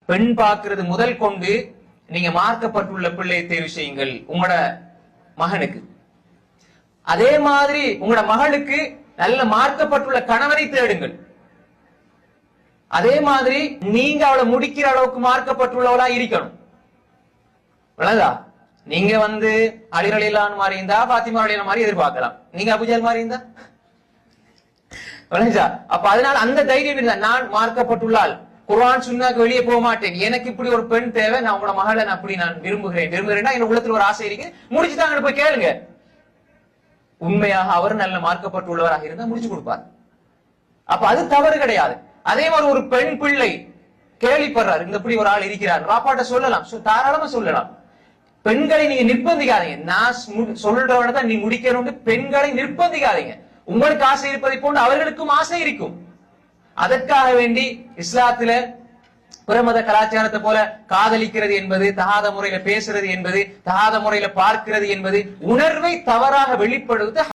பெண் பார்க்கிறது முதல் கொண்டு நீங்க மார்க்கப்பட்டுள்ள பிள்ளையை தேர்வு செய்யுங்கள் உங்களோட மகனுக்கு. அதே மாதிரி உங்களோட மகளுக்கு நல்ல மார்க்கப்பட்டுள்ள கணவரை தேடுங்கள். அதே மாதிரி நீங்க அவளை முடிக்கிற அளவுக்கு மார்க்கப்பட்டுள்ளவளா இருக்கணும். நீங்க அலி ரலியல்லாஹு மாதிரி இருந்தா பாத்திமா ரலியல்லாஹு மாதிரி எதிர்பார்க்கலாம். நீங்க அபூஜஹல் மாதிரி இருந்தா அப்ப அதனால அந்த தைரியம் இருந்தா நான் மார்க்கப்பட்டுள்ளால் குர்ஆன் சுன்னாக்கு வெளியே போக மாட்டேன், எனக்கு இப்படி ஒரு பெண் தேவை, நான் உங்களோட மகளை அப்படி நான் விரும்புகிறேன்னா என் உள்ளத்துல ஒரு ஆசை இருக்கு, முடிச்சுதாங்க போய் கேளுங்க. உண்மையாக அவர் நல்ல மார்க்கப்பட்டுள்ளவராக இருந்தா முடிச்சு கொடுப்பார். அப்ப அது தவறு கிடையாது. அதே மாதிரி ஒரு பெண் பிள்ளை கேள்விப்படுறாரு இந்த இப்படி ஒரு ஆள் இருக்கிறார், வாப்பாட்ட சொல்லலாம், தாராளமா சொல்லலாம். பெண்களை நீங்க நிர்பந்திக்காதீங்க. நான் சொல்றவன தான் நீ முடிக்கணும். பெண்களை நிர்பந்திக்காதீங்க. உங்களுக்கு ஆசை இருப்பதை போன்று அவர்களுக்கும் ஆசை இருக்கும். அதற்காக வேண்டி இஸ்லாத்துல பிரமத கலாச்சாரத்தை போல காதலிக்கிறது என்பது, தகாத முறையில பேசுறது என்பது, தகாத முறையில பார்க்கிறது என்பது உணர்வை தவறாக வெளிப்படுத்த